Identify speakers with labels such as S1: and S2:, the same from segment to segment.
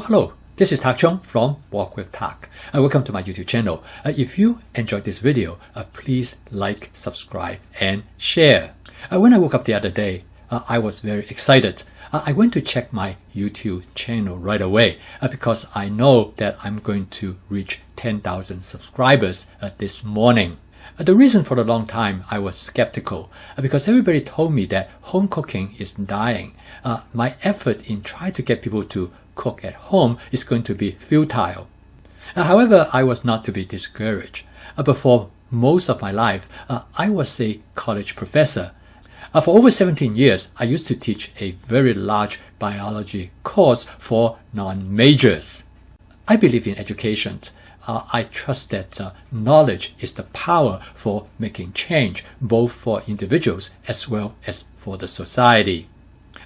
S1: Hello, this is Tak Chung from Walk with Tak. Welcome to my YouTube channel. If you enjoyed this video, please like, subscribe, and share. When I woke up the other day, I was very excited. I went to check my YouTube channel right away because I know that I'm going to reach 10,000 subscribers this morning. The reason for a long time I was skeptical because everybody told me that home cooking is dying. My effort in trying to get people to cook at home is going to be futile. However, I was not to be discouraged. But for most of my life, I was a college professor. For over 17 years, I used to teach a very large biology course for non-majors. I believe in education. I trust that knowledge is the power for making change, both for individuals as well as for the society.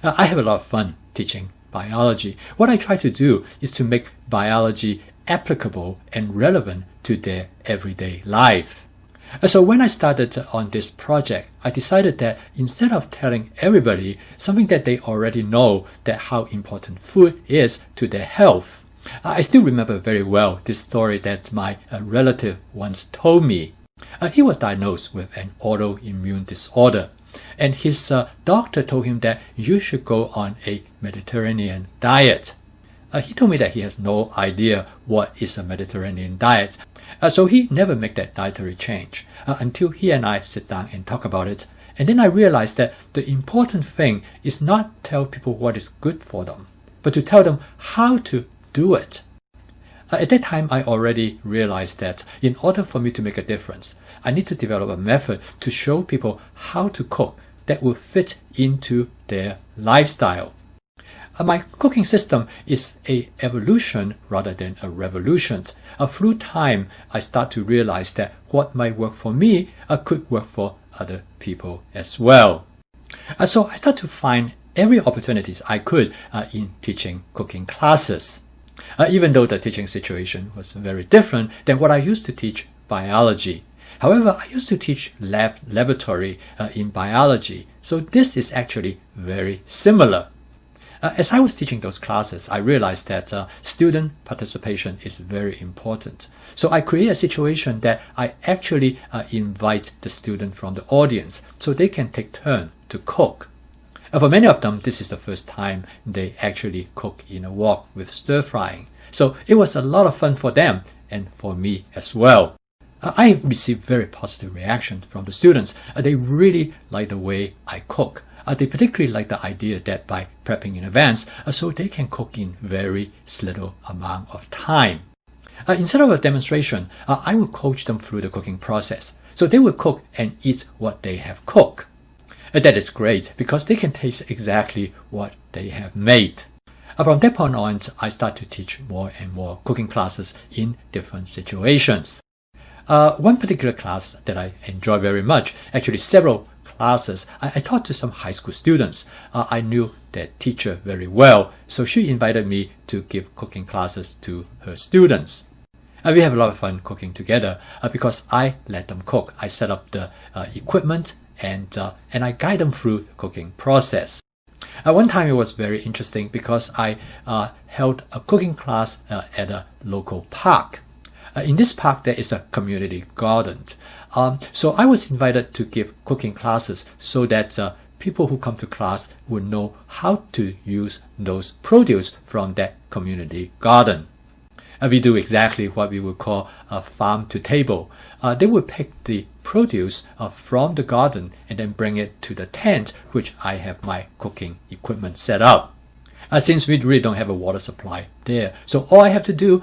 S1: I have a lot of fun teaching biology. What I try to do is to make biology applicable and relevant to their everyday life. So when I started on this project, I decided that instead of telling everybody something that they already know, that how important food is to their health, I still remember very well this story that my relative once told me. He was diagnosed with an autoimmune disorder, and his doctor told him that you should go on a Mediterranean diet. He told me that he has no idea what is a Mediterranean diet, so he never made that dietary change until he and I sit down and talk about it. And then I realized that the important thing is not tell people what is good for them, but to tell them how to do it. At that time, I already realized that in order for me to make a difference, I need to develop a method to show people how to cook that will fit into their lifestyle. My cooking system is an evolution rather than a revolution. Through time, I start to realize that what might work for me could work for other people as well. So I start to find every opportunities I could in teaching cooking classes. Even though the teaching situation was very different than what I used to teach biology. However, I used to teach laboratory in biology, so this is actually very similar. As I was teaching those classes, I realized that student participation is very important. So I create a situation that I actually invite the student from the audience so they can take turn to cook. For many of them, this is the first time they actually cook in a wok with stir frying. So it was a lot of fun for them and for me as well. I have received very positive reactions from the students. They really like the way I cook. They particularly like the idea that by prepping in advance, so they can cook in very little amount of time. Instead of a demonstration, I will coach them through the cooking process. So they will cook and eat what they have cooked. That is great because they can taste exactly what they have made. From that point on, I start to teach more and more cooking classes in different situations. One particular class that I enjoy very much, actually several classes, I taught to some high school students. I knew that teacher very well, so she invited me to give cooking classes to her students. We have a lot of fun cooking together because I let them cook. I set up the equipment and I guide them through the cooking process. One time it was very interesting because I held a cooking class at a local park. In this park there is a community garden. So I was invited to give cooking classes so that people who come to class would know how to use those produce from that community garden. We do exactly what we would call a farm to table. They would pick the produce from the garden and then bring it to the tent, which I have my cooking equipment set up. Since we really don't have a water supply there, so all I have to do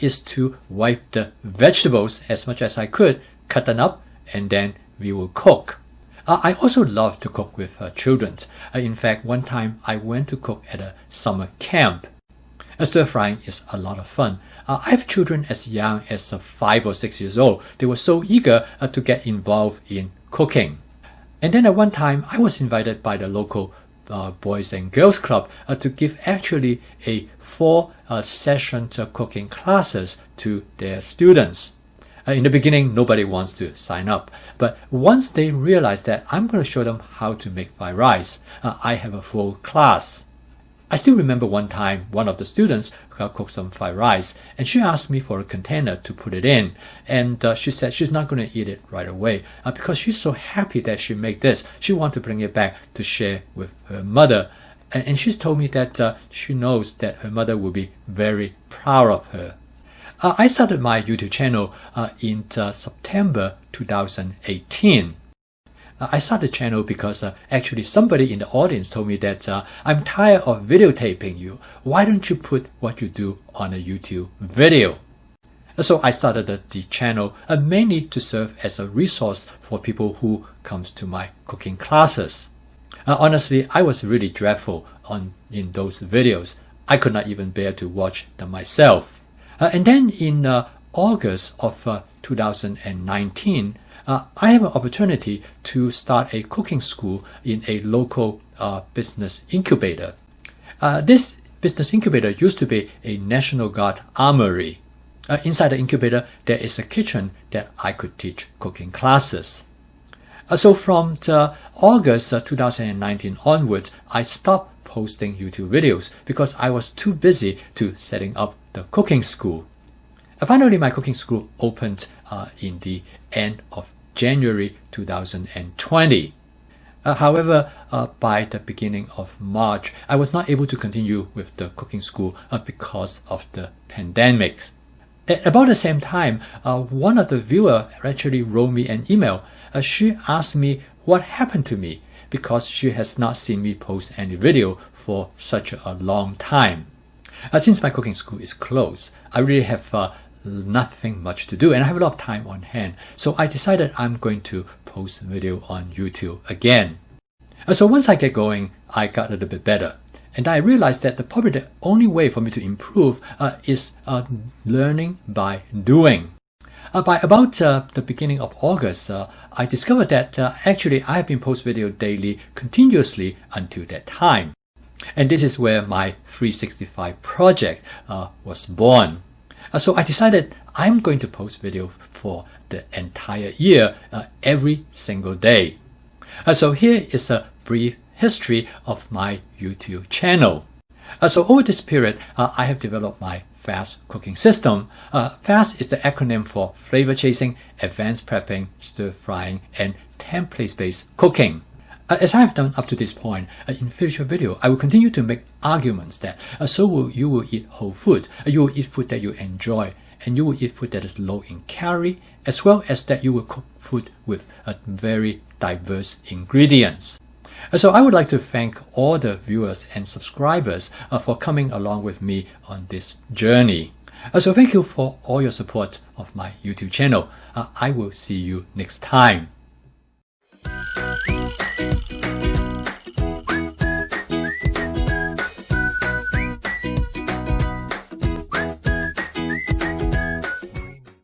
S1: is to wipe the vegetables as much as I could, cut them up, and then we will cook. I also love to cook with children. In fact, one time I went to cook at a summer camp. Stir frying is a lot of fun. I have children as young as 5 or 6 years old. They were so eager to get involved in cooking. And then at one time, I was invited by the local Boys and Girls Club to give actually a 4-session cooking classes to their students. In the beginning, nobody wants to sign up. But once they realize that I'm going to show them how to make fried rice, I have a full class. I still remember one time one of the students cooked some fried rice, and she asked me for a container to put it in, and she said she's not going to eat it right away because she's so happy that she made this. She wants to bring it back to share with her mother, and she's told me that she knows that her mother will be very proud of her. I started my YouTube channel in September 2018. I started the channel because actually somebody in the audience told me that I'm tired of videotaping you. Why don't you put what you do on a YouTube video? So I started the channel mainly to serve as a resource for people who comes to my cooking classes. Honestly, I was really dreadful in those videos. I could not even bear to watch them myself. And then in August of 2019, I have an opportunity to start a cooking school in a local business incubator. This business incubator used to be a National Guard armory. Inside the incubator, there is a kitchen that I could teach cooking classes. So from August 2019 onwards, I stopped posting YouTube videos because I was too busy to setting up the cooking school. Finally, my cooking school opened in the end of January 2020. However, by the beginning of March, I was not able to continue with the cooking school because of the pandemic. At about the same time, one of the viewers actually wrote me an email. She asked me what happened to me because she has not seen me post any video for such a long time. Since my cooking school is closed, I really have nothing much to do and I have a lot of time on hand. So I decided I'm going to post video on YouTube again. So once I get going, I got a little bit better. And I realized that probably the only way for me to improve is learning by doing. By about the beginning of August, I discovered that actually I have been posting video daily continuously until that time. And this is where my 365 project was born. So I decided I'm going to post video for the entire year, every single day. So here is a brief history of my YouTube channel. So over this period, I have developed my FAST cooking system. FAST is the acronym for Flavor Chasing, Advanced Prepping, Stir Frying, and Template-Based Cooking. As I have done up to this point, in future video, I will continue to make arguments that you will eat whole food, you will eat food that you enjoy, and you will eat food that is low in calorie, as well as that you will cook food with very diverse ingredients. So I would like to thank all the viewers and subscribers for coming along with me on this journey. So thank you for all your support of my YouTube channel. I will see you next time.